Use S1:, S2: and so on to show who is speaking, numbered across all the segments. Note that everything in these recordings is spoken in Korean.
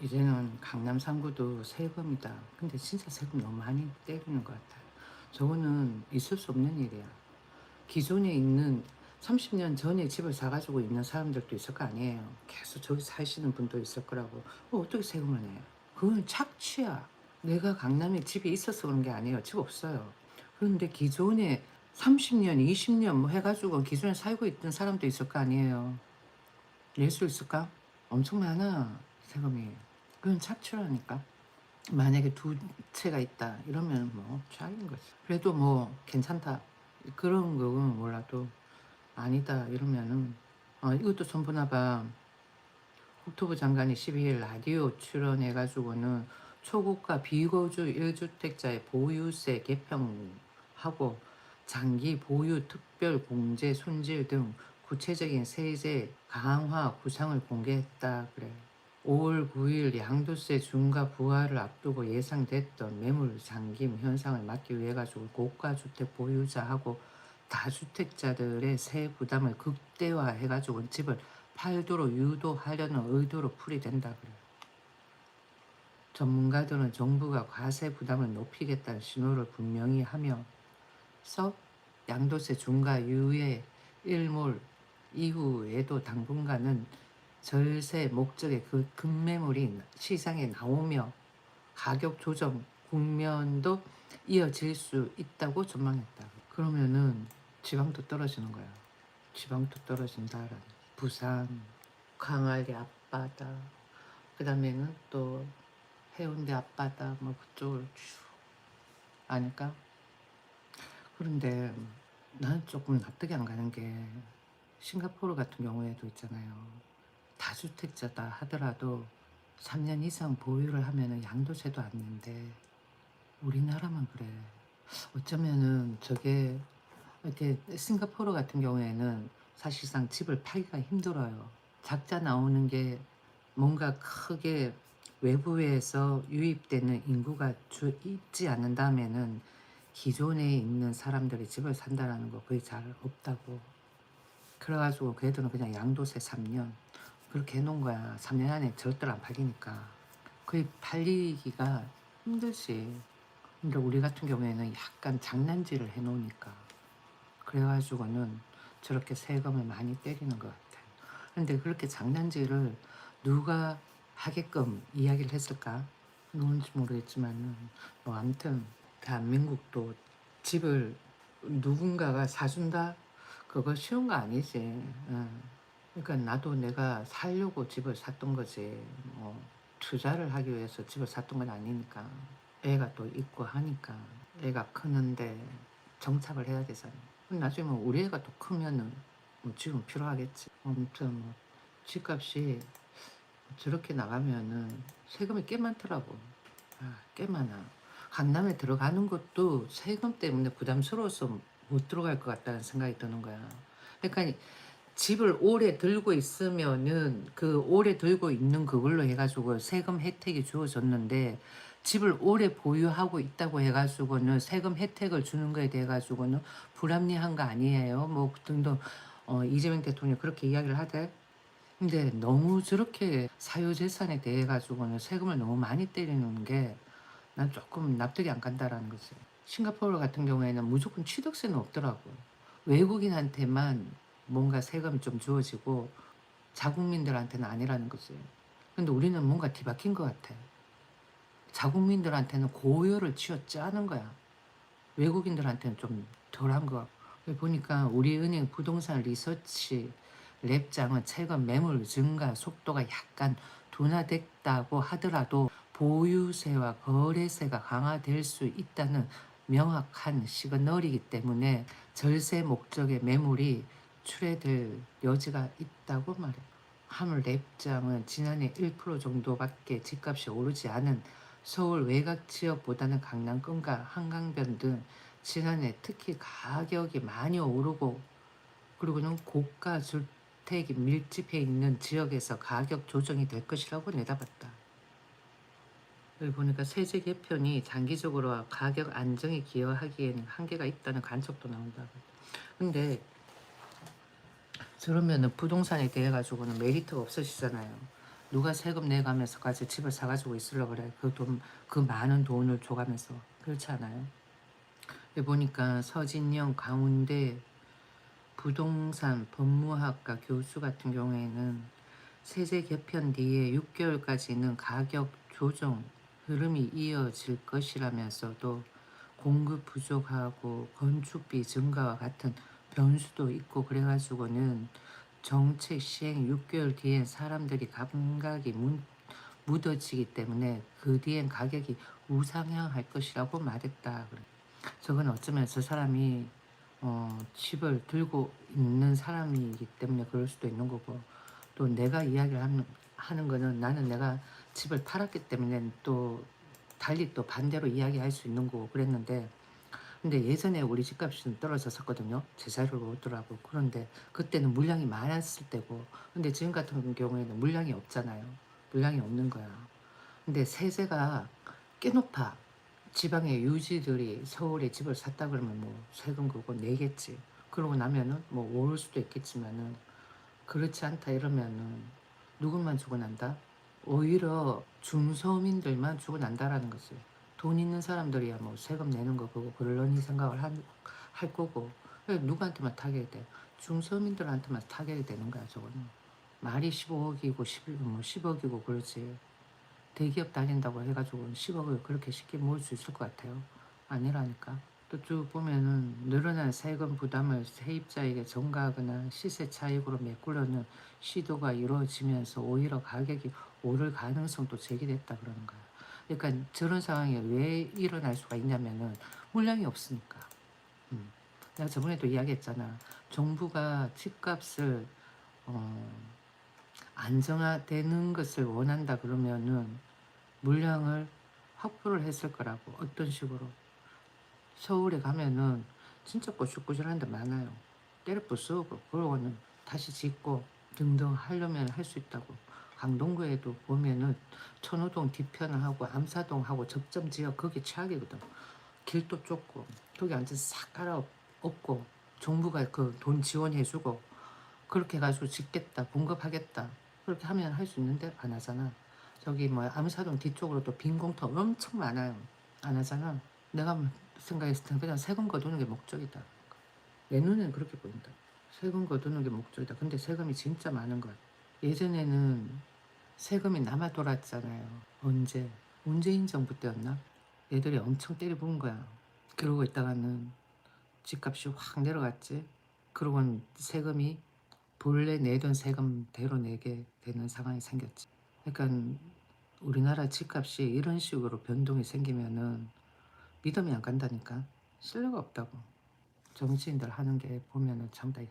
S1: 이제는 강남 3구도 세금이다. 근데 진짜 세금 너무 많이 때리는 것 같아요. 저거는 있을 수 없는 일이야. 기존에 있는 30년 전에 집을 사가지고 있는 사람들도 있을 거 아니에요. 계속 저기 사시는 분도 있을 거라고. 어떻게 세금을 내요? 그건 착취야. 내가 강남에 집이 있어서 그런 게 아니에요. 집 없어요. 그런데 기존에 30년, 20년 뭐 해가지고 기존에 살고 있던 사람도 있을 거 아니에요. 낼 수 있을까? 엄청 많아, 세금이. 그건 착취라니까. 만약에 두 채가 있다 이러면 뭐 최악인 거지. 그래도 뭐 괜찮다 그런 거는 몰라도 아니다 이러면은 이것도 손보나 봐. 국토부 장관이 12일 라디오 출연해가지고는 초고가 비거주 1주택자의 보유세 개편하고 장기 보유 특별 공제 손질 등 구체적인 세제 강화 구상을 공개했다 그래. 5월 9일 양도세 중과 부과를 앞두고 예상됐던 매물 잠김 현상을 막기 위해 가지고 고가주택 보유자하고 다주택자들의 세 부담을 극대화해 가지고 집을 팔도록 유도하려는 의도로 풀이된다 그래요. 전문가들은 정부가 과세 부담을 높이겠다는 신호를 분명히 하면서 양도세 중과 유예 일몰 이후에도 당분간은 절세 목적의 그 급매물이 시장에 나오며 가격 조정 국면도 이어질 수 있다고 전망했다. 그러면은 지방도 떨어지는 거야. 지방도 떨어진다라는. 부산, 광안리 앞바다, 그 다음에는 또 해운대 앞바다 뭐 그쪽을 쭉 아닐까? 그런데 나는 조금 납득이 안 가는 게 싱가포르 같은 경우에도 있잖아요. 다주택자다 하더라도 3년 이상 보유를 하면은 양도세도 안 낸대. 우리나라만 그래. 어쩌면은 저게 이렇게 싱가포르 같은 경우에는 사실상 집을 팔기가 힘들어요. 작자 나오는 게 뭔가 크게 외부에서 유입되는 인구가 있지 않는다면은 기존에 있는 사람들이 집을 산다라는 거 거의 잘 없다고. 그래가지고 걔들은 그냥 양도세 3년 그렇게 해놓은 거야. 3년 안에 절대로 안 팔리니까. 거의 팔리기가 힘들지. 근데 우리 같은 경우에는 약간 장난질을 해놓으니까. 그래가지고는 저렇게 세금을 많이 때리는 것 같아요. 근데 그렇게 장난질을 누가 하게끔 이야기를 했을까? 누군지 모르겠지만은 뭐 아무튼 대한민국도 집을 누군가가 사준다? 그거 쉬운 거 아니지. 응. 그러니까 나도 내가 살려고 집을 샀던 거지. 뭐 투자를 하기 위해서 집을 샀던 건 아니니까. 애가 또 있고 하니까 애가 크는데 정착을 해야 되잖아. 나중에 뭐 우리 애가 또 크면은 뭐 지금 필요하겠지. 아무튼 뭐 집값이 저렇게 나가면은 세금이 꽤 많더라고. 꽤 많아. 강남에 들어가는 것도 세금 때문에 부담스러워서 못 들어갈 것 같다는 생각이 드는 거야. 그러니까 집을 오래 들고 있으면은 그 오래 들고 있는 그걸로 해가지고 세금 혜택이 주어졌는데 집을 오래 보유하고 있다고 해가지고는 세금 혜택을 주는 거에 대해 가지고는 불합리한 거 아니에요. 뭐 등등 이재명 대통령이 그렇게 이야기를 하대. 근데 너무 저렇게 사유재산에 대해 가지고는 세금을 너무 많이 때리는 게 난 조금 납득이 안 간다라는 거지. 싱가포르 같은 경우에는 무조건 취득세는 없더라고. 외국인한테만 뭔가 세금이 좀 주어지고 자국민들한테는 아니라는 거지. 근데 우리는 뭔가 뒤바뀐 것 같아. 자국민들한테는 고효를 쥐어짜는 거야. 외국인들한테는 좀 덜한 거. 보니까 우리은행 부동산 리서치 랩장은 최근 매물 증가 속도가 약간 둔화됐다고 하더라도 보유세와 거래세가 강화될 수 있다는 명확한 시그널이기 때문에 절세 목적의 매물이 출회될 여지가 있다고 말해. 하물 랩장은 지난해 1% 정도밖에 집값이 오르지 않은 서울 외곽 지역보다는 강남권과 한강변 등 지난해 특히 가격이 많이 오르고 그리고는 고가 주택이 밀집해 있는 지역에서 가격 조정이 될 것이라고 내다봤다. 여기 보니까 세제 개편이 장기적으로 가격 안정에 기여하기에는 한계가 있다는 관측도 나온다고. 근데 저러면은 부동산에 대해 가지고는 메리트가 없어지잖아요. 누가 세금 내가면서까지 집을 사 가지고 있으려고 그래. 그 많은 돈을 줘 가면서. 그렇지 않아요? 여기 보니까 서진영 강원대 부동산 법무학과 교수 같은 경우에는 세제 개편 뒤에 6개월까지는 가격 조정 흐름이 이어질 것이라면서도 공급 부족하고 건축비 증가와 같은 변수도 있고 그래 가지고는 정책 시행 6개월 뒤엔 사람들이 감각이 묻어지기 때문에 그 뒤엔 가격이 우상향할 것이라고 말했다. 저건 어쩌면 저 사람이 집을 들고 있는 사람이기 때문에 그럴 수도 있는 거고, 또 내가 이야기를 하는 거는 나는 내가 집을 팔았기 때문에 또 달리 또 반대로 이야기할 수 있는 거고 그랬는데, 근데 예전에 우리 집값이 좀 떨어졌었거든요. 제자리로 오더라고. 그런데 그때는 물량이 많았을 때고, 근데 지금 같은 경우에는 물량이 없잖아요. 물량이 없는 거야. 근데 세제가 꽤 높아. 지방의 유지들이 서울에 집을 샀다 그러면 뭐 세금 그거 내겠지. 그러고 나면은 뭐 오를 수도 있겠지만은, 그렇지 않다 이러면은 누구만 죽어난다? 오히려 중서민들만 죽어난다라는 거지. 돈 있는 사람들이야 뭐 세금 내는 거 그거 그러려니 생각을 할 거고, 누구한테만 타격이 돼? 중서민들한테만 타격이 되는 거야 저거는. 말이 15억이고 10억이고 그러지. 대기업 다닌다고 해가지고 10억을 그렇게 쉽게 모을 수 있을 것 같아요? 아니라니까. 또 쭉 보면은 늘어난 세금 부담을 세입자에게 전가하거나 시세 차익으로 메꾸려는 시도가 이루어지면서 오히려 가격이 오를 가능성도 제기됐다 그러는 거야. 그러니까 저런 상황이 왜 일어날 수가 있냐면은 물량이 없으니까. 음. 내가 저번에도 이야기했잖아. 정부가 집값을 어, 안정화되는 것을 원한다 그러면은 물량을 확보를 했을 거라고. 어떤 식으로. 서울에 가면은 진짜 꼬실꼬실한 데 많아요. 때려 부수고 그러고는 다시 짓고 등등 하려면 할 수 있다고. 강동구에도 보면은 천호동 뒤편하고 암사동하고 접점지역 거기 최악이거든. 길도 좁고 거기 완전 싹 갈아엎고 정부가 그 돈 지원해주고 그렇게 해가지고 짓겠다 공급하겠다 그렇게 하면 할 수 있는데 안 하잖아. 저기 뭐 암사동 뒤쪽으로도 빈 공터 엄청 많아요. 안 하잖아. 내가 생각했을 때 그냥 세금 거두는 게 목적이다. 내 눈에는 그렇게 보인다. 세금 거두는 게 목적이다. 근데 세금이 진짜 많은 거야. 예전에는 세금이 남아 돌았잖아요. 언제? 문재인 정부 때였나? 애들이 엄청 때려 부은 거야. 그러고 있다가는 집값이 확 내려갔지. 그러고는 세금이 본래 내던 세금대로 내게 되는 상황이 생겼지. 그러니까 우리나라 집값이 이런 식으로 변동이 생기면은 믿음이 안 간다니까. 신뢰가 없다고. 정치인들 하는 게 보면은 참 다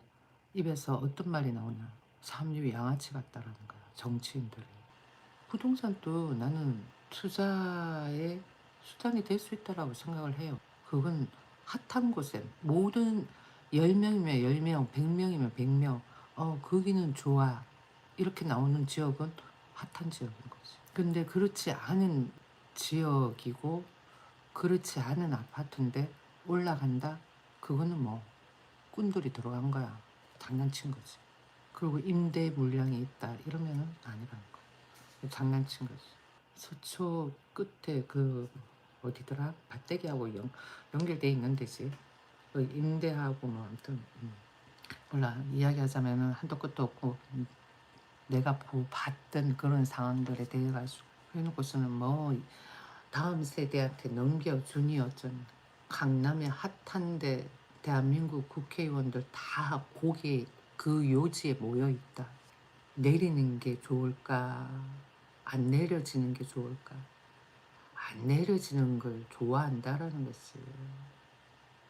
S1: 입에서 어떤 말이 나오냐. 삼류 양아치 같다라는 거야. 정치인들이. 부동산도 나는 투자의 수단이 될 수 있다라고 생각을 해요. 그건 핫한 곳에 모든 10명이면 10명, 100명이면 100명, 거기는 좋아. 이렇게 나오는 지역은 핫한 지역인 거지. 근데 그렇지 않은 지역이고 그렇지 않은 아파트인데 올라간다? 그거는 뭐 꾼들이 들어간 거야. 장난친 거지. 그리고 임대 물량이 있다 이러면은 아니라는 거야. 장난친 거지. 서초 끝에 그 어디더라? 밭대기하고 연결돼 있는 데지. 그 임대하고 뭐 아무튼 몰라. 이야기하자면은 한도 끝도 없고 내가 봤던 그런 상황들에 대해 가지고 해놓고서는 뭐 다음 세대한테 넘겨주니 어쩐. 강남의 핫한데 대한민국 국회의원들 다 거기 그 요지에 모여 있다. 내리는 게 좋을까? 안 내려지는 게 좋을까? 안 내려지는 걸 좋아한다라는 거지.